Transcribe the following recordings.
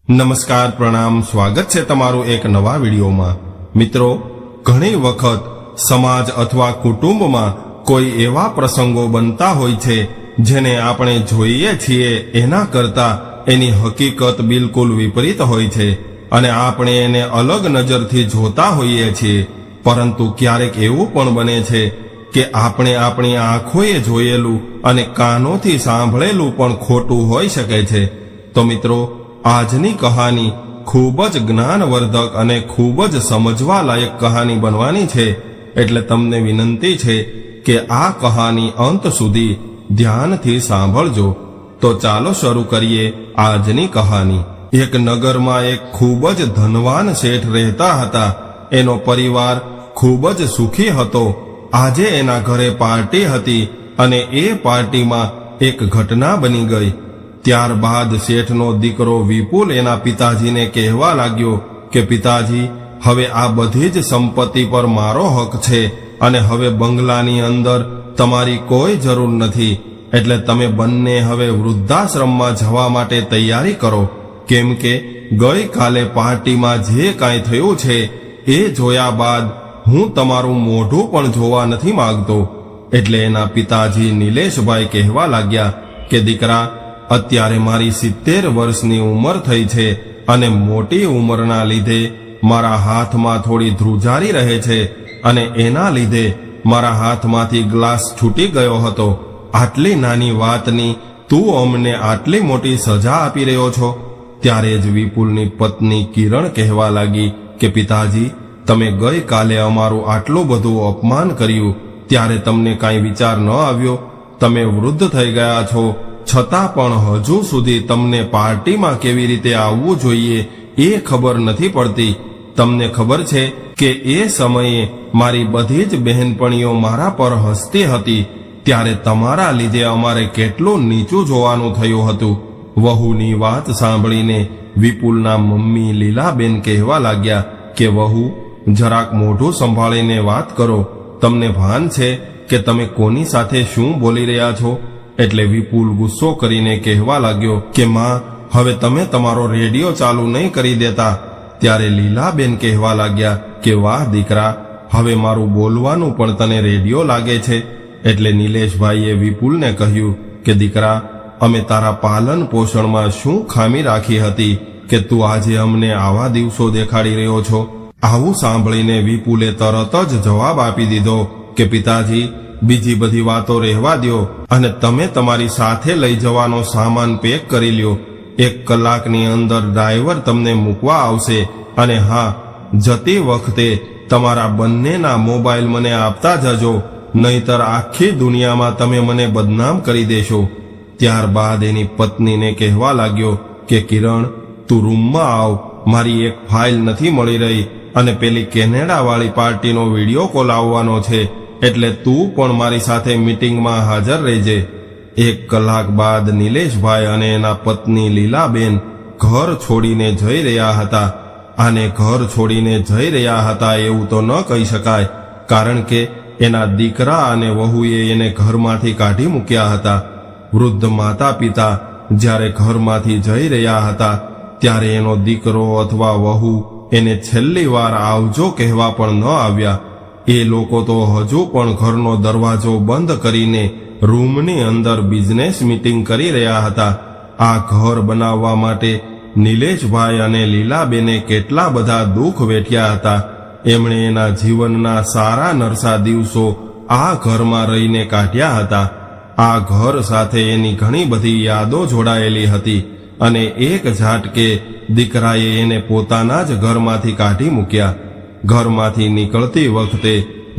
નમસ્કાર, પ્રણામ, સ્વાગત છે તમારું એક નવા વિડીયોમાં। મિત્રો, ઘણી વખત સમાજ અથવા કુટુંબમાં કોઈ એવા પ્રસંગો બનતા હોય છે જેને આપણે જોઈએ છીએ એના કરતા એની હકીકત બિલકુલ વિપરીત હોય છે અને આપણે એને અલગ નજરથી જોતા હોઈએ છીએ। પરંતુ ક્યારેક એવું પણ બને છે કે આપણે આપણી આંખોએ જોયેલું અને કાનોથી સાંભળેલું પણ ખોટું હોઈ શકે છે। તો મિત્રો, આજની કહાની ખૂબ જ જ્ઞાનવર્ધક અને ખૂબ જ સમજવા લાયક કહાની બનવાની છે, એટલે તમને વિનંતી છે કે આ કહાની અંત સુધી ધ્યાનથી સાંભળજો। તો ચાલો શરૂ કરીએ આજની કહાની। એક નગરમાં એક ખૂબ જ ધનવાન શેઠ રહેતા હતા। એનો પરિવાર ખૂબ જ સુખી હતો। આજે એના ઘરે પાર્ટી હતી અને એ પાર્ટીમાં એક ઘટના બની ગઈ। ત્યારબાદ શેઠનો દીકરો વિપુલ એના પિતાજીને કહેવા લાગ્યો કે પિતાજી, હવે આ બધી જ સંપત્તિ પર મારો હક છે અને હવે બંગલાની અંદર તમારી કોઈ જરૂર નથી, એટલે તમે બંને હવે વૃદ્ધાશ્રમમાં જવા માટે તૈયારી કરો, કેમ કે ગઈકાલે પાર્ટીમાં જે કાંઈ થયું છે એ જોયા બાદ હું તમારું મોઢું પણ જોવા નથી માંગતો। એટલે એના પિતાજી નિલેશભાઈ કહેવા લાગ્યા કે દીકરા, અત્યારે મારી 70 વર્ષની ઉંમર થઈ છે અને મોટી ઉંમરના લીધે મારા હાથમાં થોડી ધ્રુજારી રહે છે અને એના લીધે મારા હાથમાંથી ગ્લાસ છૂટી ગયો હતો। આટલી નાની વાતની તું અમને આટલી મોટી સજા આપી રહ્યો છો। ત્યારે જ વિપુલની પત્ની કિરણ કહેવા લાગી કે પિતાજી, તમે ગઈકાલે અમારું આટલું બધું અપમાન કર્યું ત્યારે તમને કાંઈ વિચાર ન આવ્યો? તમે વૃદ્ધ થઈ ગયા છો, છતાં પણ હજુ સુધી તમને પાર્ટીમાં કેવી રીતે આવવું જોઈએ એ ખબર નથી પડતી। તમને ખબર છે કે એ સમયે મારી બધી જ બહેનપણીઓ મારા પર હસતી હતી, ત્યારે તમારા લીધે અમારે કેટલું નીચું જોવાનું થયું હતું। વહુની વાત સાંભળીને વિપુલના મમ્મી લીલાબેન કહેવા લાગ્યા કે વહુ, જરાક મોઢું સંભાળીને વાત કરો। તમને ભાન છે કે તમે કોની સાથે શું બોલી રહ્યા છો? એટલે વિપુલ ગુસ્સો કરીને કહેવા લાગ્યો કે માં, હવે તમે તમારો રેડિયો ચાલુ નહીં કરી દેતા। ત્યારે લીલાબેન કહેવા લાગ્યા કે વાહ દીકરા, હવે મારું બોલવાનું પણ તને રેડિયો લાગે છે। એટલે નિલેશભાઈએ વિપુલને કહ્યું કે દીકરા, અમે તારા પાલન પોષણમાં શું ખામી રાખી હતી કે તું આજે અમને આવા દિવસો દેખાડી રહ્યો છો? આવું સાંભળીને વિપુલે તરત જ જવાબ આપી દીધો કે પિતાજી, બીજી બધી વાતો રહેવા દ્યો અને તમે તમારી સાથે લઈ જવાનો સામાન પેક કરી લ્યો। 1 કલાકની અંદર ડ્રાઈવર તમને મૂકવા આવશે અને હા, જતી વખતે તમારા બંનેના મોબાઈલ મને આપતા જજો, નહીતર આખી દુનિયામાં તમે મને બદનામ કરી દેશો। ત્યારબાદ એની પત્નીને કહેવા લાગ્યો કે કિરણ, તું રૂમમાં આવ, મારી એક ફાઇલ નથી મળી રહી અને પેલી કેનેડાવાળી પાર્ટીનો વિડીયો કોલ આવવાનો છે, એટલે તું પણ મારી સાથે મીટિંગમાં હાજર રહેજે। 1 કલાક બાદ નિલેશભાઈ અને એના પત્ની લીલાબેન ઘર છોડીને જઈ રહ્યા હતા। આને ઘર છોડીને જઈ રહ્યા હતા એવું તો ન કહી શકાય, કારણ કે એના દીકરા અને વહુએ એને ઘરમાંથી કાઢી મૂક્યા હતા। વૃદ્ધ માતા પિતા જ્યારે ઘરમાંથી જઈ રહ્યા હતા ત્યારે એનો દીકરો અથવા વહુ એને છેલ્લી વાર આવજો કહેવા પણ ન આવ્યા। એ લોકો તો હજુ પણ ઘરનો દરવાજો બંધ કરીને રૂમની અંદર બિઝનેસ મીટિંગ કરી રહ્યા હતા। આ ઘર બનાવવા માટે નિલેશભાઈ અને લીલાબેને કેટલા બધા દુઃખ વેઠ્યા હતા। એમણે એના જીવનના સારા નરસા દિવસો આ ઘરમાં રહીને કાઢ્યા હતા। આ ઘર સાથે એની ઘણી બધી યાદો જોડાયેલી હતી અને એક ઝાટકે દીકરાએ એને પોતાના જ ઘરમાંથી કાઢી મૂક્યા। ઘરમાંથી નીકળતી વખતે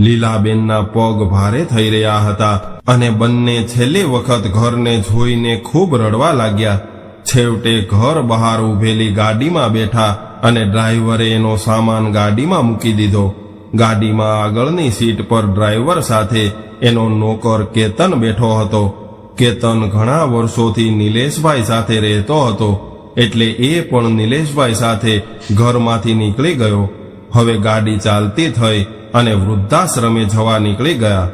લીલાબેનના પગ ભારે થઈ રહ્યા હતા અને બંને છેલ્લી વખત ઘરને જોઈને ખૂબ રડવા લાગ્યા। છેવટે ઘર બહાર ઊભેલી ગાડીમાં બેઠા અને ડ્રાઈવરે એનો સામાન ગાડીમાં મૂકી દીધો। ગાડીમાં આગળની સીટ પર ડ્રાઈવર સાથે એનો નોકર કેતન બેઠો હતો। કેતન ઘણા વર્ષોથી નિલેશભાઈ સાથે રહેતો હતો, એટલે એ પણ નિલેશભાઈ સાથે ઘરમાંથી નીકળી ગયો। હવે ગાડી ચાલતી થઈ અને વૃદ્ધાશ્રમે જવા નીકળી ગયા।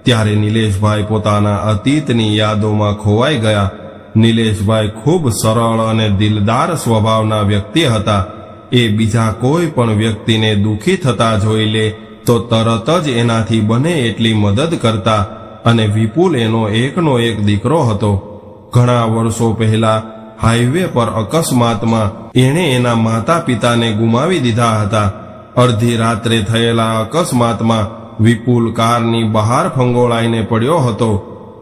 ત્યારે નિલેશભાઈ પોતાના અતીતની યાદોમાં ખોવાઈ ગયા। નિલેશભાઈ ખૂબ સરળ અને દિલદાર સ્વભાવના વ્યક્તિ હતા. એ બીજા કોઈ પણ વ્યક્તિને દુઃખી થતા જોઈ લે તો તરત જ એનાથી બને એટલી મદદ કરતા અને વિપુલ એનો એકનો એક દીકરો હતો. ઘણા વર્ષો પહેલા હાઈવે પર અકસ્માતમાં એણે એના માતા પિતાને ગુમાવી દીધા હતા. અડધી રાત્રે થયેલા અકસ્માતમાં વિપુલ કારની બહાર ફંગોળાઈને પડ્યો હતો.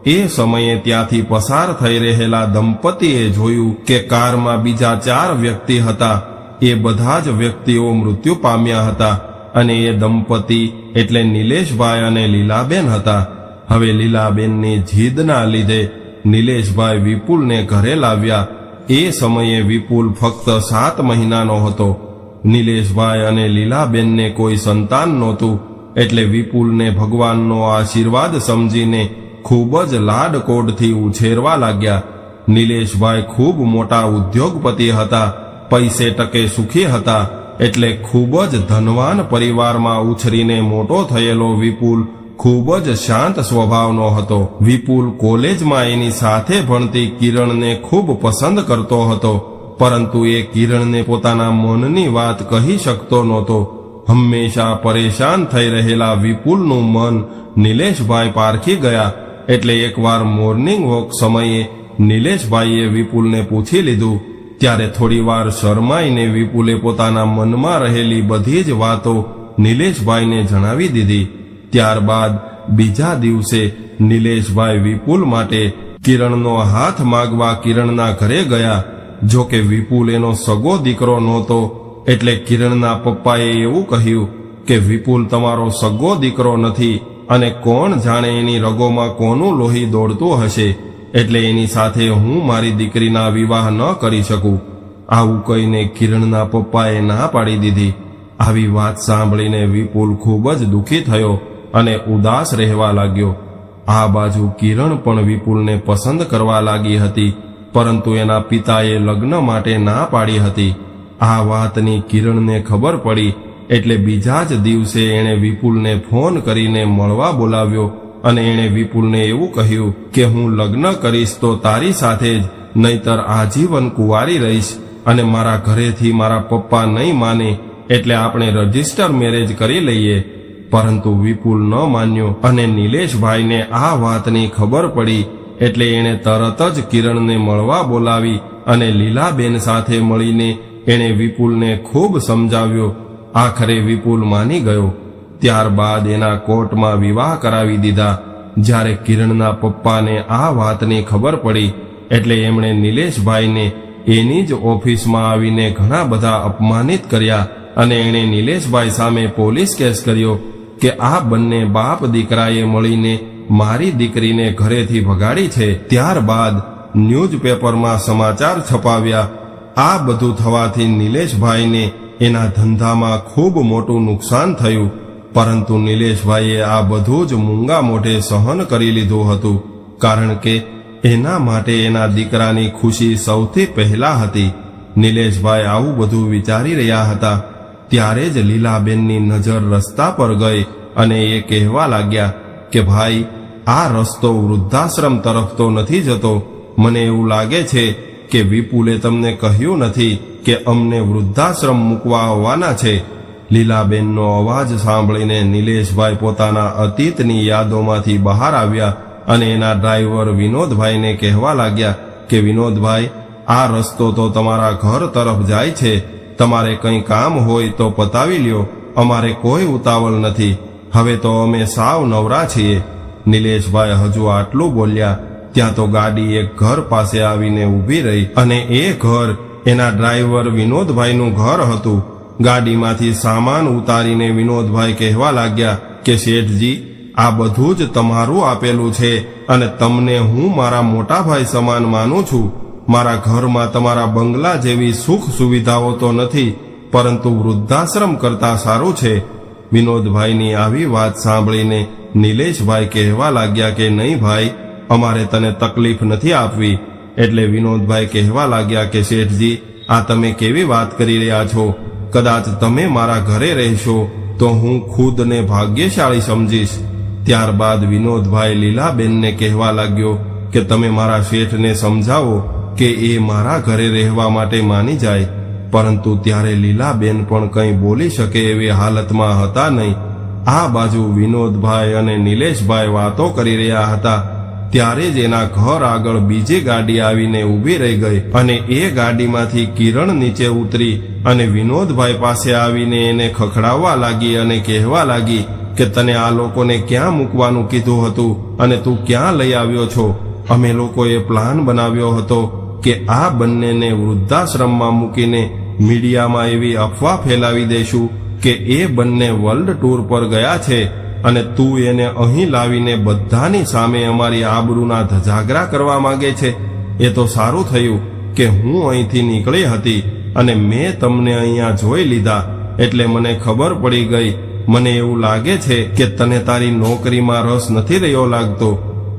એ સમયે ત્યાંથી પસાર થઈ રહેલા દંપતીએ જોયું કે કારમાં બીજા 4 વ્યક્તિ હતા. એ બધા જ વ્યક્તિઓ મૃત્યુ પામ્યા હતા અને એ દંપતી એટલે નિલેશભાઈ અને લીલાબેન હતા. હવે લીલાબેનની જીદના લીધે નિલેશભાઈ વિપુલને ઘરે લાવ્યા. એ સમયે વિપુલ ફક્ત 7 મહિનાનો હતો. નિલેશભાઈ અને લીલાબેનને કોઈ સંતાન નહોતું એટલે વિપુલને ભગવાનનો આશીર્વાદ સમજીને ખૂબ જ લાડકોડથી ઉછેરવા લાગ્યા. નિલેશભાઈ ખૂબ મોટા ઉદ્યોગપતિ હતા. પૈસે ટકે સુખી હતા એટલે ખૂબ જ ધનવાન પરિવારમાં ઉછરીને મોટો થયેલો વિપુલ ખૂબ જ શાંત સ્વભાવનો હતો. વિપુલ કોલેજમાં એની સાથે ભણતી કિરણને ખૂબ પસંદ કરતો હતો, પરંતુ એ કિરણને પોતાના મનની વાત કહી શકતો નહોતો. હંમેશા પરેશાન થઈ રહેલા વિપુલનું મન નિલેશભાઈ પારખી ગયા. એટલે એકવાર મોર્નિંગ વોક સમયે નિલેશભાઈએ વિપુલને પૂછી લીધું. ત્યારે થોડીવાર શરમાઈને વિપુલે પોતાના મનમાં રહેલી બધી જ વાતો નિલેશભાઈને જણાવી દીધી. ત્યારબાદ બીજા દિવસે નિલેશભાઈ વિપુલ માટે કિરણનો હાથ માગવા કિરણના ઘરે ગયા. જો કે વિપુલ એનો સગો દીકરો નહોતો એટલે કિરણના પપ્પાએ એવું કહ્યું કે વિપુલ તમારો સગો દીકરો નથી અને કોણ જાણે એની રગોમાં કોનું લોહી દોડતું હશે, એટલે એની સાથે હું મારી દીકરીના વિવાહ ન કરી શકું. આવું કહીને કિરણના પપ્પાએ ના પાડી દીધી. આવી વાત સાંભળીને વિપુલ ખૂબ જ દુઃખી થયો અને ઉદાસ રહેવા લાગ્યો. આ બાજુ કિરણ પણ વિપુલને પસંદ કરવા લાગી હતી, પરંતુ એના પિતાએ લગ્ન માટે ના પાડી હતી. આ વાતની કિરણને ખબર પડી એટલે બીજા જ દિવસે એણે વિપુલને ફોન કરીને મળવા બોલાવ્યો અને એણે વિપુલને એવું કહ્યું કે હું લગ્ન કરીશ તો તારી સાથે જ, નહીતર આજીવન કુંવારી રહીશ અને મારા ઘરેથી મારા પપ્પા નહીં માને એટલે આપણે રજિસ્ટર મેરેજ કરી લઈએ. પરંતુ વિપુલ ન માન્યો અને નિલેશભાઈને આ વાતની ખબર પડી એટલે એણે તરત જ કિરણને મળવા બોલાવી અને લીલાબેન સાથે મળીને એણે વિપુલને ખૂબ સમજાવ્યો. આખરે વિપુલ માની ગયો. ત્યારબાદ એના કોર્ટમાં વિવાહ કરાવી દીધા. જ્યારે કિરણના પપ્પાને આ વાતની ખબર પડી એટલે એમણે નિલેશભાઈને એની જ ઓફિસમાં આવીને ઘણા બધા અપમાનિત કર્યા અને એણે નિલેશભાઈ સામે પોલીસ કેસ કર્યો કે આ બંને બાપ દીકરાએ મળીને મારી દીકરીને ઘરેથી ભગાડી છે. ત્યારબાદ ન્યૂઝપેપરમાં સમાચાર છપાવ્યા. આ બધું થવાથી નિલેશભાઈને એના ધંધામાં ખૂબ મોટું નુકસાન થયું, પરંતુ નિલેશભાઈએ આ બધું જ મૂંગા મોઢે સહન કરી લીધું હતું, કારણ કે એના માટે એના દીકરાની ખુશી સૌથી પહેલા હતી. નિલેશભાઈ આવું બધું વિચારી રહ્યા હતા ત્યારે જ લીલાબેનની નજર રસ્તા પર ગઈ અને એ કહેવા લાગ્યા કે ભાઈ, આ રસ્તો વૃદ્ધાશ્રમ તરફ તો નથી જતો. મને એવું લાગે છે કે વિપુલે તમને કહ્યું નથી કે અમને વૃદ્ધાશ્રમ મૂકવા આવવાના છે. લીલાબેનનો અવાજ સાંભળીને નિલેશભાઈ પોતાના અતીતની યાદોમાંથી બહાર આવ્યા અને એના ડ્રાઈવર વિનોદભાઈને કહેવા લાગ્યા કે વિનોદભાઈ, આ રસ્તો તો તમારા ઘર તરફ જાય છે. તમારે કંઈ કામ હોય તો પતાવી લ્યો, અમારે કોઈ ઉતાવળ નથી. હવે તો અમે સાવ નવરા છીએ. નિલેશભાઈ હજુ આટલું બોલ્યા ત્યાં તો ગાડી એક ઘર પાસે આવીને ઊભી રહી અને એ ઘર એના ડ્રાઈવર વિનોદભાઈનું ઘર હતું. ગાડીમાંથી સામાન ઉતારીને વિનોદભાઈ કહેવા લાગ્યા કે શેઠજી, આ બધું જ તમારું આપેલું છે અને તમને હું મારા મોટા ભાઈ સમાન માનું છું. મારા ઘરમાં તમારા બંગલા જેવી સુખ સુવિધાઓ તો નથી, પરંતુ વૃદ્ધાશ્રમ કરતા સારું છે. વિનોદભાઈની આવી વાત સાંભળીને નિલેશભાઈ કહેવા લાગ્યા કે નહીં ભાઈ, અમારે તને તકલીફ નથી આપવી. એટલે વિનોદભાઈ કહેવા લાગ્યા કે શેઠજી, આ તમે કેવી વાત કરી રહ્યા છો? કદાચ તમે મારા ઘરે રહેશો તો હું ખુદને ભાગ્યશાળી સમજીશ. ત્યારબાદ વિનોદભાઈ લીલાબેનને કહેવા લાગ્યો કે તમે મારા શેઠને સમજાવો કે એ મારા ઘરે રહેવા માટે માની જાય, પરંતુ ત્યારે લીલાબેન પણ કંઈ બોલી શકે એવી હાલતમાં હતા નહીં. આ બાજુ વિનોદભાઈ અને નિલેશભાઈ વાતો કરી રહ્યા હતા. ત્યારે જ એના ઘર આગળ બીજી ગાડી આવીને ઊભી રહી ગઈ અને એ ગાડીમાંથી કિરણ નીચે ઉતરી અને વિનોદભાઈ પાસે આવીને એને ખખડાવવા લાગી અને કહેવા લાગી કે તને આ લોકોને ક્યાં મૂકવાનું કીધું હતું અને તું ક્યાં લઈ આવ્યો છો? અમે લોકોએ પ્લાન બનાવ્યો હતો કે આ બંનેને વૃદ્ધાશ્રમમાં મૂકીને મીડિયામાં એવી અફવા ફેલાવી દઈશું કે એ બંને વર્લ્ડ ટૂર પર ગયા છે અને તું એને અહીં લાવીને બધાની સામે અમારી આબરૂના ધજાગરા કરવા માંગે છે. એ તો સારું થયું કે હું અહીંથી નીકળી હતી અને મેં તમને અહીંયા જોઈ લીધા, એટલે મને ખબર પડી ગઈ. મને એવું લાગે છે કે તને તારી નોકરીમાં રસ નથી રહ્યો લાગતો.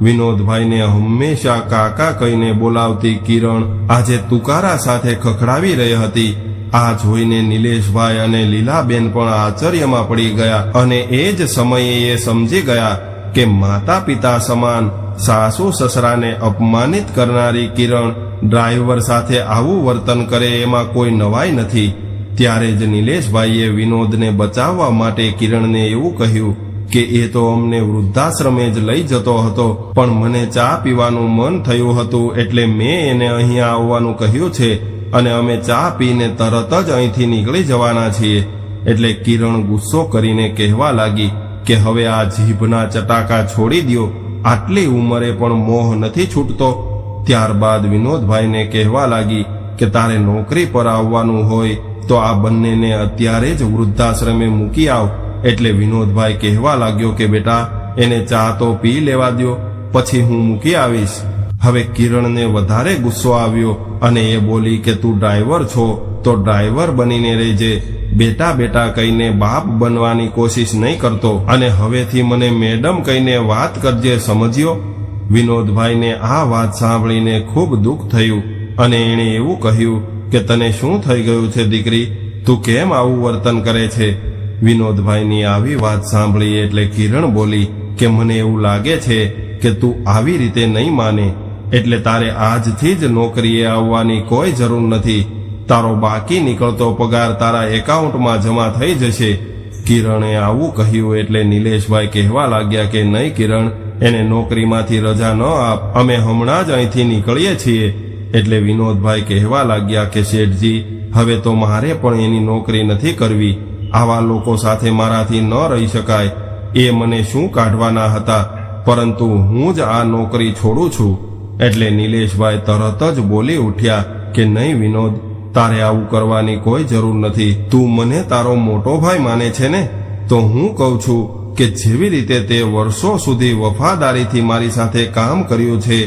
વિનોદભાઈને હંમેશા કાકા કહીને બોલાવતી કિરણ આજે તુકારા સાથે ખખડાવી રહી હતી. આ જોઈને નિલેશભાઈ અને લીલાબેન પણ આશ્ચર્યમાં પડી ગયા અને એ જ સમયે એ સમજી ગયા કે માતા પિતા સમાન સાસુ સસરાને અપમાનિત કરનારી કિરણ ડ્રાઈવર સાથે આવું વર્તન કરે એમાં કોઈ નવાઈ નથી. ત્યારે જ નિલેશભાઈએ વિનોદને બચાવવા માટે કિરણને એવું કહ્યું કે એ તો અમને વૃદ્ધાશ્રમે જ લઈ જતો હતો, પણ મને ચા પીવાનું મન થયું હતું એટલે મેં એને અહીંયા આવવાનું કહ્યું છે અને અમે ચા પીને તરત જ અહીંથી નીકળી જવાના છીએ. એટલે કિરણ ગુસ્સો કરીને કહેવા લાગી કે હવે આ જીભના ચટાકા છોડી દ્યો, આટલી ઉંમરે પણ મોહ નથી છૂટતો. ત્યારબાદ વિનોદભાઈને કહેવા લાગી કે તારે નોકરી પર આવવાનું હોય તો આ બંનેને અત્યારે જ વૃદ્ધાશ્રમે મૂકી આવ. એટલે વિનોદભાઈ કહેવા લાગ્યો કે બેટા એને ચા તો પી લેવા દ્યો, પછી હું મૂકી આવીશ. હવે કિરણને વધારે ગુસ્સો આવ્યો અને એ બોલી કે તું ડ્રાઈવર છો તો ડ્રાઈવર બનીને રહેજે, બેટા બેટા કહીને બાપ બનવાની કોશિશ નહીં કરતો અને હવેથી મને મેડમ કહીને વાત કરજે, સમજ્યો? વિનોદભાઈને આ વાત સાંભળીને ખૂબ દુઃખ થયું અને એણે એવું કહ્યું કે તને શું થઈ ગયું છે દીકરી? તું કેમ આવું વર્તન કરે છે? વિનોદભાઈની આવી વાત સાંભળી એટલે કિરણ બોલી કે મને એવું લાગે છે કે તું આવી રીતે નહીં માને, એટલે તારે આજથી જ નોકરીએ આવવાની કોઈ જરૂર નથી. તારો બાકી નીકળતો પગાર તારા એકાઉન્ટમાં જમા થઈ જશે. કિરણે આવું કહ્યું એટલે નિલેશભાઈ કહેવા લાગ્યા કે નહીં કિરણ, એને નોકરીમાંથી રજા ન આપ, અમે હમણાં જ અહીંથી નીકળીએ છીએ. એટલે વિનોદભાઈ કહેવા લાગ્યા કે શેઠજી, હવે તો મારે પણ એની નોકરી નથી કરવી. આવા લોકો સાથે મારાથી ન રહી શકાય. એ મને શું કાઢવાના હતા, પરંતુ હું જ આ નોકરી છોડું છું. એટલે નિલેશભાઈ તરત જ બોલી ઉઠ્યા કે નહીં વિનોદ, તારે આવું કરવાની કોઈ જરૂર નથી. તું મને તારો મોટો ભાઈ માને છે ને, તો હું કહું છું કે જેવી રીતે તે વર્ષો સુધી વફાદારીથી મારી સાથે કામ કર્યું છે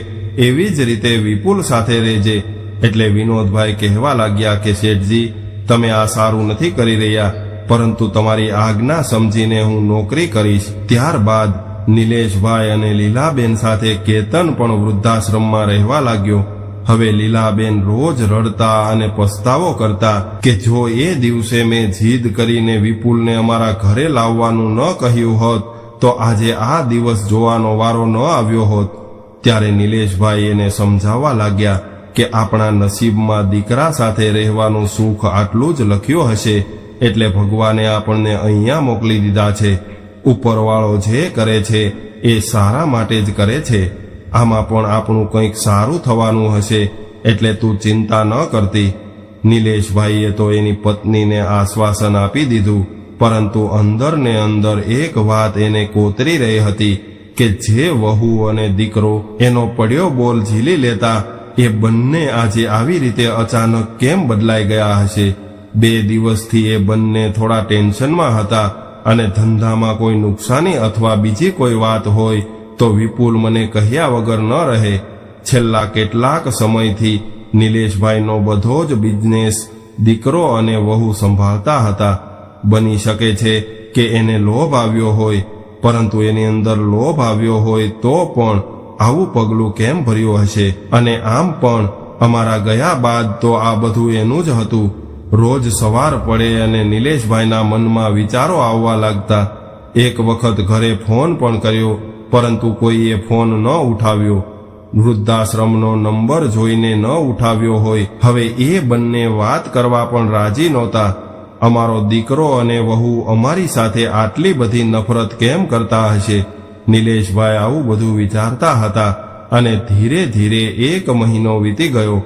એવી જ રીતે વિપુલ સાથે રહેજે. એટલે વિનોદભાઈ કહેવા લાગ્યા કે શેઠજી, તમે આ સારું નથી કરી રહ્યા, પરંતુ તમારી આજ્ઞા સમજીને હું નોકરી કરીશ. ત્યારબાદ નિલેશભાઈ અને લીલાબેન સાથે કેતન પણ વૃદ્ધાશ્રમમાં રહેવા લાગ્યો. હવે લીલાબેન રોજ રડતા અને પસ્તાવો કરતા કે જો એ દિવસે મેં જીદ કરીને વિપુલને અમારા ઘરે લાવવાનું ન કહ્યું હોત તો આજે આ દિવસ જોવાનો વારો ન આવ્યો હોત. ત્યારે નિલેશભાઈ એને સમજાવવા લાગ્યા કે આપણા નસીબમાં દીકરા સાથે રહેવાનું સુખ આટલું જ લખ્યું હશે, એટલે ભગવાને આપણને અહીંયા મોકલી દીધા છે. ઉપરવાળો જે કરે છે એ સારા માટે જ કરે છે. આમાં પણ આપણું કંઈક સારું થવાનું હશે, એટલે તું ચિંતા ન કરતી. નિલેશભાઈએ તો એની પત્નીને આશ્વાસન આપી દીધું, પરંતુ અંદર ને અંદર એક વાત એને કોતરી રહી હતી કે જે વહુ અને દીકરો એનો પડ્યો બોલ ઝીલી લેતા એ બંને આજે આવી રીતે અચાનક કેમ બદલાઈ ગયા હશે. 2 દિવસથી એ બંને થોડા ટેન્શનમાં હતા અને ધંધામાં કોઈ નુકસાની અથવા બીજી કોઈ વાત હોય તો વિપુલ મને કહ્યા વગર ન રહે. છેલ્લા કેટલાક સમયથી નિલેશભાઈનો બધો જ બિઝનેસ દીકરો અને વહુ સંભાળતા હતા. બની શકે છે કે એને લોભ આવ્યો હોય, પરંતુ એની અંદર લોભ આવ્યો હોય તો પણ આવું પગલું કેમ ભર્યું હશે? અને આમ પણ અમારા ગયા બાદ તો આ બધું એનું જ હતું. રોજ સવાર પડે અને નિલેશભાઈના મનમાં વિચારો આવવા લાગતા. એક વખત ઘરે ફોન પણ કર્યો, પરંતુ કોઈએ ફોન ન ઉઠાવ્યો. વૃદ્ધાશ્રમનો નંબર જોઈને ન ઉઠાવ્યો હોય. હવે એ બંને વાત કરવા પણ રાજી નહોતા. અમારો દીકરો અને વહુ અમારી સાથે આટલી બધી નફરત કેમ કરતા હશે? નિલેશભાઈ આવું બધું વિચારતા હતા અને ધીરે ધીરે 1 મહિનો વીતી ગયો.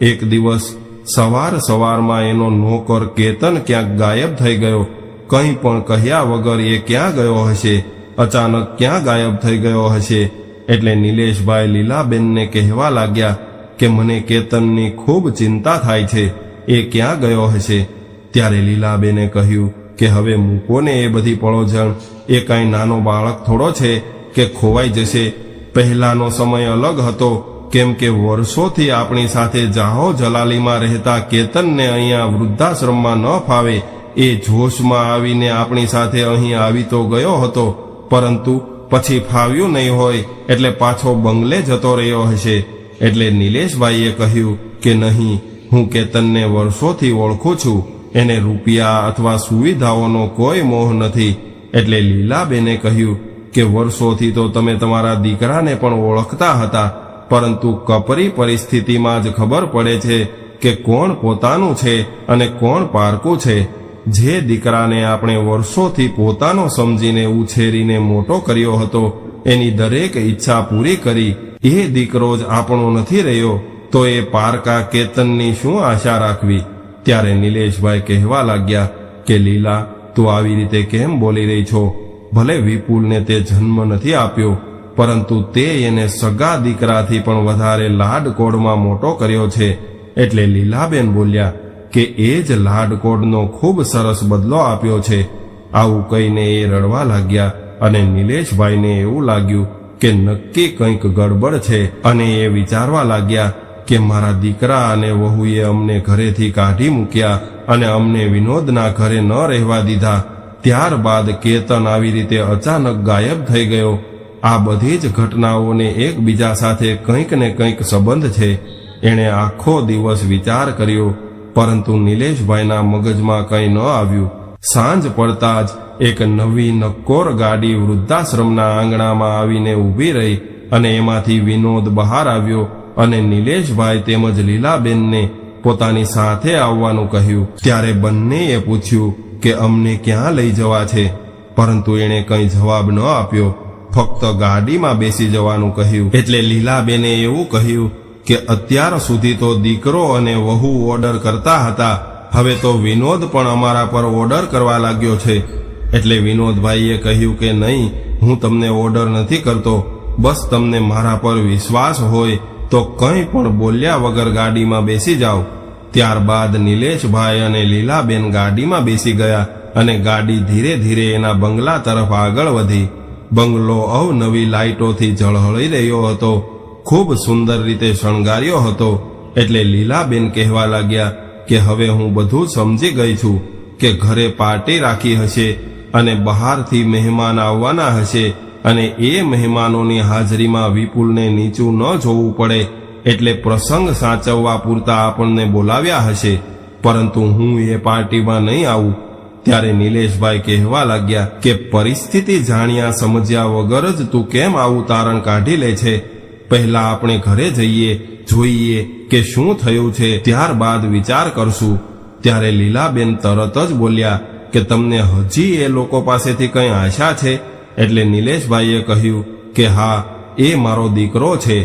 એક દિવસ સવારમાં એનો નોકર કેતન ક્યાંક ગાયબ થઈ ગયો. કંઈ પણ કહ્યા વગર એ ક્યાં ગયો હશે? અચાનક ક્યાં ગાયબ થઈ ગયો હશે? એટલે નિલેશભાઈ લીલાબેનને કહેવા લાગ્યા કે મને કેતનની ખૂબ ચિંતા થાય છે, એ ક્યાં ગયો હશે? ત્યારે લીલાબેને કહ્યું કે હવે મૂકો ને એ બધી પળોજણ. એ કાંઈ નાનો બાળક થોડો છે કે ખોવાઈ જશે. પહેલાનો સમય અલગ હતો, કેમ કે વર્ષોથી આપણી સાથે જાહો જલાલીમાં રહેતા કેતનને અહીંયા વૃદ્ધાશ્રમમાં ન ફાવે એ જોશમાં આવીને આપણી સાથે અહીં આવી તો ગયો હતો, પરંતુ પછી ફાવ્યું નહીં હોય એટલે પાછો બંગલે જતો રહ્યો હશે. એટલે નિલેશભાઈએ કહ્યું કે નહીં, હું કેતનને વર્ષોથી ઓળખું છું. એને રૂપિયા અથવા સુવિધાઓનો કોઈ મોહ નથી. એટલે લીલાબેને કહ્યું કે વર્ષોથી તો તમે તમારા દીકરાને પણ ઓળખતા હતા, પરંતુ કપરી પરિસ્થિતિમાં જ ખબર પડે છે કે કોણ પોતાનું છે અને કોણ પારકું છે. જે દીકરાને આપણે વર્ષોથી પોતાનો સમજીને ઉછેરીને મોટો કર્યો હતો, એની દરેક ઈચ્છા પૂરી કરી, એ દીકરો જ આપણો નથી રહ્યો, તો એ પારકા કેતનની શું આશા રાખવી? ત્યારે નિલેશભાઈ કહેવા લાગ્યા કે લીલા, તું આવી રીતે કેમ બોલી રહી છો? ભલે વિપુલને તે જન્મ નથી આપ્યો, પરંતુ તે એને સગા દીકરાથી પણ વધારે લાડકોડમાં મોટો કર્યો છે. એટલે લીલાબેન બોલ્યા કે એ જ લાડકોડનો ખૂબ સરસ બદલો આપ્યો છે. આવું કહીને એ રડવા લાગ્યા અને નિલેશભાઈને એવું લાગ્યું કે નક્કી કંઈક ગડબડ છે અને એ વિચારવા લાગ્યા કે મારા દીકરા અને વહુએ અમને ઘરેથી કાઢી મૂક્યા અને અમને વિનોદના ઘરે ન રહેવા દીધા. ત્યારબાદ કેતન આવી રીતે અચાનક ગાયબ થઈ ગયો. આ બધી જ ઘટનાઓને એકબીજા સાથે કંઈક ને કંઈક સંબંધ છે. એણે આખો દિવસ વિચાર કર્યો, પરંતુ નિલેશભાઈના મગજમાં કંઈ ન આવ્યું. સાંજ પડતા જ એક નવી નક્કોર ગાડી વૃદ્ધાશ્રમના આંગણામાં આવીને ઊભી રહી અને એમાંથી વિનોદ બહાર આવ્યો અને નિલેશભાઈ તેમજ લીલાબેનને પોતાની સાથે આવવાનું કહ્યું. ત્યારે બંનેએ પૂછ્યું કે અમને ક્યાં લઈ જવા છે, પરંતુ એણે કંઈ જવાબ ન આપ્યો. ફક્ત ગાડીમાં બેસી જવાનું કહ્યું. એટલે લીલાબેને એવું કહ્યું કે અત્યાર સુધી તો દીકરો અને વહુ ઓર્ડર કરતા હતા, હવે તો વિનોદ પણ અમારા પર ઓર્ડર કરવા લાગ્યો છે. એટલે વિનોદભાઈએ કહ્યું કે નહીં, હું તમને ઓર્ડર નથી કરતો, બસ તમને મારા પર વિશ્વાસ હોય તો કંઈ પણ બોલ્યા વગર ગાડીમાં બેસી જાઓ. ત્યારબાદ નિલેશભાઈ અને લીલાબેન ગાડીમાં બેસી ગયા અને ગાડી ધીરે ધીરે એના બંગલા તરફ આગળ વધી. બંગલો અવનવી લાઇટોથી ઝળહળી રહ્યો હતો, ખૂબ સુંદર રીતે શણગાર્યો હતો. એટલે લીલાબેન કહેવા લાગ્યા કે હવે હું બધું સમજી ગઈ છું કે ઘરે પાર્ટી રાખી હશે અને બહારથી મહેમાન આવવાના હશે અને એ મહેમાનોની હાજરીમાં વિપુલને નીચું ન જોવું પડે એટલે પ્રસંગ સાચવવા પૂરતા આપણને બોલાવ્યા હશે, પરંતુ હું એ પાર્ટીમાં નહીં આવું. ત્યારે નિલેશભાઈ કહેવા લાગ્યા કે પરિસ્થિતિ જાણ્યા સમજ્યા વગર જ તું કેમ આવું તારણ કાઢી લે છે? પહેલા આપણે ઘરે જઈએ, જોઈએ કે શું થયું છે, ત્યારબાદ વિચાર કરશું. ત્યારે લીલાબેન તરત જ બોલ્યા કે તમને હજી એ લોકો પાસેથી કંઈ આશા છે? એટલે નિલેશભાઈએ કહ્યું કે હા, એ મારો દીકરો છે.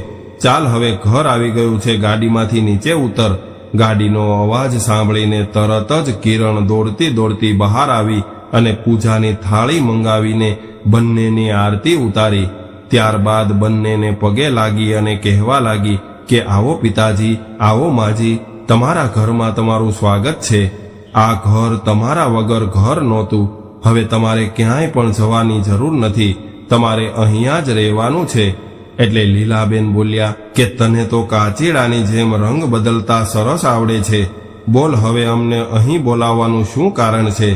ચાલ, હવે ઘર આવી ગયું છે, ગાડીમાંથી નીચે ઉતર. ગાડીનો અવાજ સાંભળીને તરત જ કિરણ દોડતી દોડતી બહાર આવી અને પૂજાની થાળી મંગાવીને બંનેની આરતી ઉતારી. ત્યારબાદ બંનેને પગે લાગી અને કહેવા લાગી કે આવો પિતાજી, આવો માજી, તમારા ઘરમાં તમારું સ્વાગત છે. આ ઘર તમારા વગર ઘર નહોતું, હવે તમારે ક્યાંય પણ જવાની જરૂર નથી, તમારે અહીંયા જ રહેવાનું છે. એટલે લીલાબેન બોલ્યા કે તને તો કાચીડાની જેમ રંગ બદલતા સરસ આવડે છે, બોલ હવે અમને અહીં બોલાવવાનું શું કારણ છે?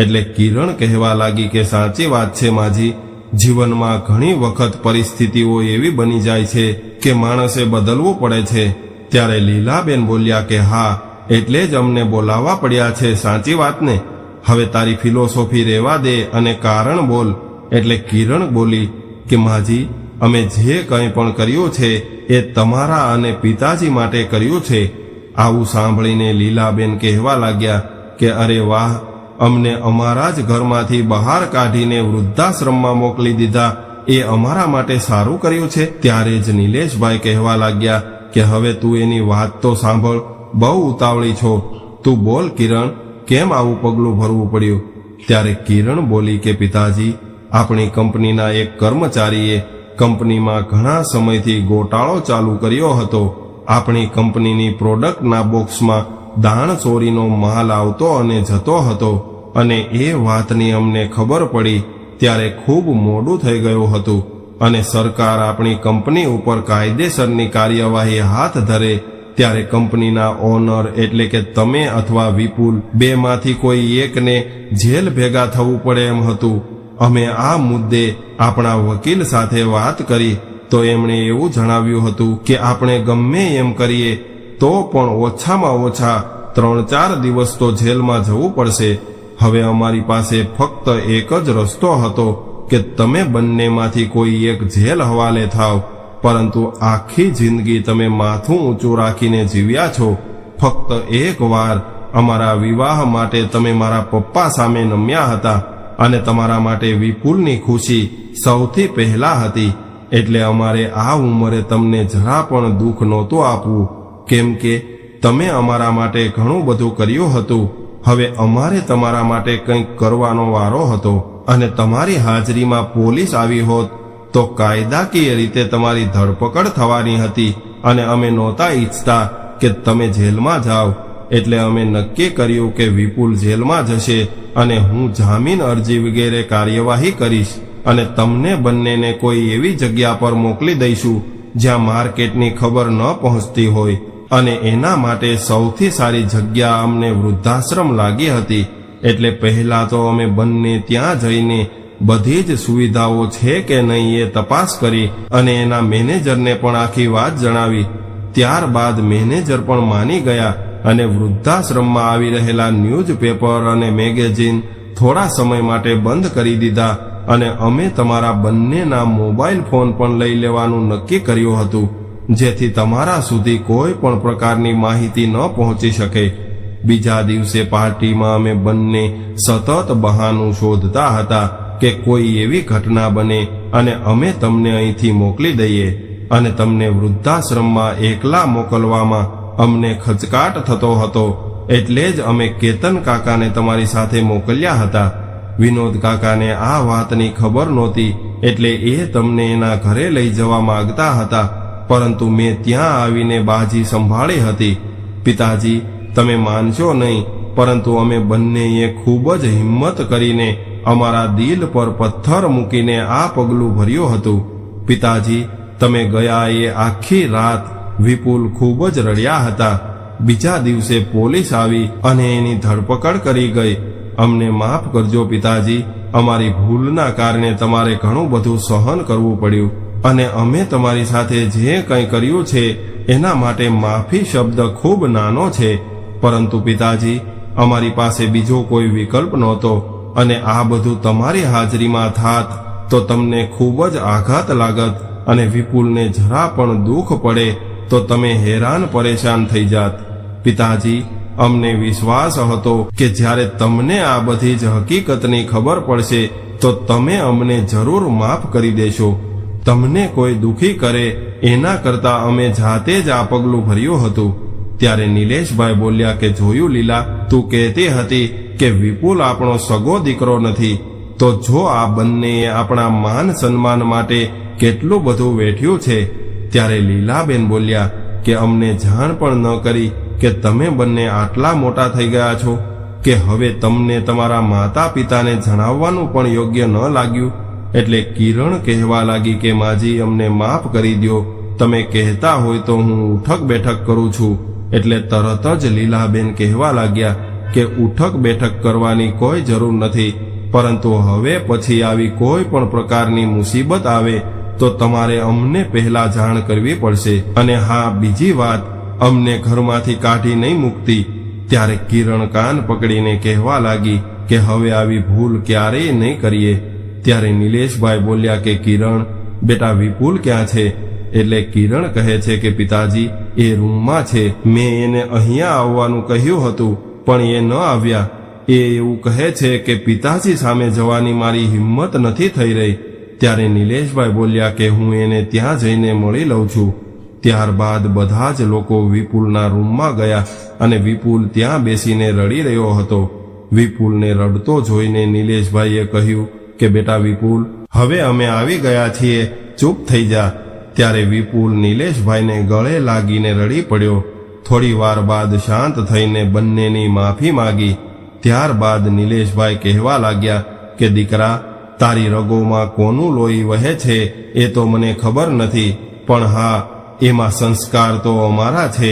એટલે કિરણ કહેવા લાગી કે સાચી વાત છે માજી, જીવનમાં ઘણી વખત પરિસ્થિતિઓ એવી બની જાય છે કે માણસે બદલવું પડે છે. ત્યારે લીલાબેન બોલ્યા કે હા, એટલે જ અમને બોલાવવા પડ્યા છે, સાચી વાત ને? હવે તારી ફિલોસોફી રહેવા દે અને કારણ બોલ. એટલે કિરણ બોલી કે માજી, અમે જે કંઈ પણ કર્યું છે એ તમારા અને પિતાજી માટે કર્યું છે. આવું સાંભળીને લીલાબેન કહેવા લાગ્યા કે અરે વાહ, અમને અમારા જ ઘરમાંથી બહાર કાઢીને વૃદ્ધાશ્રમમાં મોકલી દીધા, એ અમારા માટે સારું કર્યું છે. ત્યારે જ નિલેશભાઈ કહેવા લાગ્યા કે હવે તું એની વાત તો સાંભળ, બહુ ઉતાવળી છો. તું બોલ કિરણ, કેમ આવું પગલું ભરવું પડ્યું? ત્યારે કિરણ બોલી કે પિતાજી, આપણી કંપનીના એક કર્મચારીએ કંપનીમાં ઘણા સમયથી ગોટાળો ચાલુ કર્યો હતો. આપણી કંપનીની પ્રોડક્ટના બોક્સમાં દાણચોરીનો માલ આવતો અને જતો હતો, અને એ વાતની અમને ખબર પડી ત્યારે ખૂબ મોડું થઈ ગયું હતું, અને સરકાર આપણી કંપની ઉપર કાયદેસરની કાર્યવાહી હાથ ધરે ત્યારે કંપનીના ઓનર એટલે કે તમે અથવા વિપુલ, બેમાંથી કોઈ એકને જેલ ભેગા થવું પડે એમ હતું. અમે આ મુદ્દે આપણા વકીલ સાથે વાત કરી તો એમણે એવું જણાવ્યું હતું કે આપણે ગમે એમ કરીએ તો પણ ઓછામાં ઓછા 3-4 દિવસ તો જેલમાં જવું પડશે. હવે અમારી પાસે ફક્ત એક જ રસ્તો હતો કે તમે બંનેમાંથી કોઈ એક જેલ હવાલે થાવ, પરંતુ આખી જિંદગી તમે માથું ઊંચું રાખીને જીવ્યા છો. ફક્ત એક વાર અમારા વિવાહ માટે તમે મારા પપ્પા સામે નમ્યા હતા, અને તમારા માટે વિપુલની ખુશી સૌથી પહેલા હતી. એટલે અમારે આ ઉંમરે તમને જરા પણ દુઃખ નહોતું આપવું, કેમ કે તમે અમારા માટે ઘણું બધું કર્યું હતું. હવે અમારે તમારા માટે કંઈક કરવાનો વારો હતો, અને તમારી હાજરીમાં પોલીસ આવી હોત તો કાયદાકીય રીતે તમારી ધરપકડ થવાની હતી, અને અમે નહોતા ઈચ્છતા કે તમે જેલમાં જાઓ. એટલે અમે નક્કી કર્યું કે વિપુલ જેલમાં જશે અને હું જામીન અરજી વગેરે કાર્યવાહી કરીશ, અને તમને બંનેને કોઈ એવી જગ્યા પર મોકલી દઈશું જ્યાં માર્કેટની ખબર ન પહોંચતી હોય. અને એના માટે સૌથી સારી જગ્યા અમને વૃદ્ધાશ્રમ લાગી હતી. એટલે પહેલા તો અમે બંને ત્યાં જઈને બધી જ સુવિધાઓ છે કે નહીં એ તપાસ કરી અને એના મેનેજરને પણ આખી વાત જણાવી. ત્યારબાદ મેનેજર પણ માની ગયા, અને વૃદ્ધાશ્રમમાં આવી રહેલા ન્યૂઝપેપર અને મેગેઝિન થોડા સમય માટે બંધ કરી દીધા, અને અમે તમારા બંનેના મોબાઈલ ફોન પણ લઈ લેવાનું નક્કી કર્યું હતું, જેથી તમારા સુધી કોઈ પણ પ્રકારની માહિતી ન પહોંચી શકે. બીજા દિવસે પાર્ટીમાં અમે બંને સતત બહાનું શોધતા હતા કે કોઈ એવી ઘટના બને અને અમે તમને અહીંથી મોકલી દઈએ, અને તમને વૃદ્ધાશ્રમમાં એકલા મોકલવામાં અમને ખચકાટ થતો હતો. એટલે જ અમે કેતન કાકાને તમારી સાથે મોકલ્યા હતા. વિનોદ કાકાને આ વાતની ખબર નહોતી, એટલે એ તમને એના ઘરે લઈ જવા માંગતા હતા, પરંતુ મેં ત્યાં આવીને બાજી સંભાળી હતી. પિતાજી, તમે માનશો નહીં, પરંતુ અમે બંનેએ ખૂબ જ હિંમત કરીને અમારા દિલ પર પથ્થર મૂકીને આ પગલું ભર્યું હતું. પિતાજી, તમે ગયા એ આખી રાત વિપુલ ખૂબ જ રડ્યા હતા. બીજા દિવસે પોલીસ આવી અને એની ધરપકડ કરી ગઈ. અમને માફ કરજો પિતાજી, અમારી ભૂલના કારણે તમારે ઘણું બધું સહન કરવું પડ્યું, અને અમે તમારી સાથે જે કંઈ કર્યું છે એના માટે માફી શબ્દ ખૂબ નાનો છે. પરંતુ પિતાજી, અમારી પાસે બીજો કોઈ વિકલ્પ નહોતો, અને આ બધું તમારી હાજરીમાં થાત તો તમને ખૂબ જ આઘાત લાગત, અને વિપુલને જરા પણ દુઃખ પડે તો તમે હેરાન પરેશાન થઈ જાત. પિતાજી, અમને વિશ્વાસ હતો કે જ્યારે તમને આ બધી જ હકીકતની ખબર પડશે તો તમે અમને જરૂર માફ કરી દેશો. તમને કોઈ દુઃખી કરે એના કરતાં અમે જાતે જ આ પગલું ભર્યું હતું. ત્યારે નિલેશભાઈ બોલ્યા કે જોયું લીલા, તું કહેતી હતી કે વિપુલ આપણો સગો દીકરો નથી, તો જો આ બંનેએ આપણા માન સન્માન માટે કેટલું બધું વેઠ્યું છે. ત્યારે લીલાબેન બોલ્યા કે અમને જાણ પણ ન કરી કે તમે બંને આટલા મોટા થઈ ગયા છો કે હવે તમને તમારા માતા પિતાને જણાવવાનું પણ યોગ્ય ન લાગ્યું. એટલે કિરણ કહેવા લાગી કે માજી, અમને માફ કરી દ્યો, તમે કહેતા હોય તો હું ઉઠક બેઠક કરું છું. એટલે તરત જ લીલાબેન કહેવા લાગ્યા કે ઉઠક બેઠક કરવાની કોઈ જરૂર નથી, પરંતુ હવે પછી આવી કોઈ પણ પ્રકારની મુસીબત આવે તો તમારે અમને પહેલા જાણ કરવી પડશે. અને હા, બીજી વાત, અમને ઘરમાંથી કાઢી નહીં મૂકતી. ત્યારે કિરણ કાન પકડીને કહેવા લાગી કે હવે આવી ભૂલ ક્યારેય નહીં કરીએ. ત્યારે નિલેશભાઈ બોલ્યા કે કિરણ, બેટા વિપુલ ક્યાં છે? એટલે કિરણ કહે છે કે પિતાજી એ રૂમમાં છે, મેં એને અહીંયા આવવાનું કહ્યું હતું પણ એ ન આવ્યા. એ એવું કહે છે કે પિતાજી સામે જવાની મારી હિંમત નથી થઈ રહી. ત્યારે નિલેશભાઈ બોલ્યા કે હું એને ત્યાં જઈને મળી લઉં છું. ત્યારબાદ બધા જ લોકો વિપુલના રૂમમાં ગયા અને વિપુલ ત્યાં બેસીને રડી રહ્યો હતો. વિપુલને રડતો જોઈને નિલેશભાઈએ કહ્યું કે બેટા વિપુલ, હવે અમે આવી ગયા છીએ, ચૂપ થઈ જા. ત્યારે વિપુલ નિલેશભાઈને ગળે લાગીને રડી પડ્યો. થોડી વાર બાદ શાંત થઈને બંનેની માફી માંગી. ત્યારબાદ નિલેશભાઈ કહેવા લાગ્યા કે દીકરા, તારી રગોમાં કોનું લોહી વહે છે એ તો મને ખબર નથી, પણ હા, એમાં સંસ્કાર તો અમારા છે.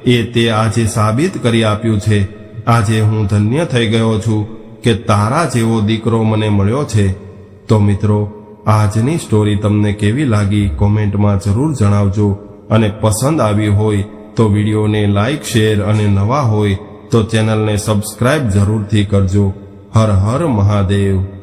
એ તે આજે સાબિત કરી આપ્યું છે. આજે હું ધન્ય થઈ ગયો છું કે તારા જેવો દીકરો મને મળ્યો છે. તો મિત્રો, આજની સ્ટોરી તમને કેવી લાગી કોમેન્ટમાં જરૂર જણાવજો, અને પસંદ આવી હોય તો વિડીયોને લાઈક, શેર અને નવા હોય તો ચેનલને સબસ્ક્રાઇબ જરૂરથી કરજો. હર હર મહાદેવ.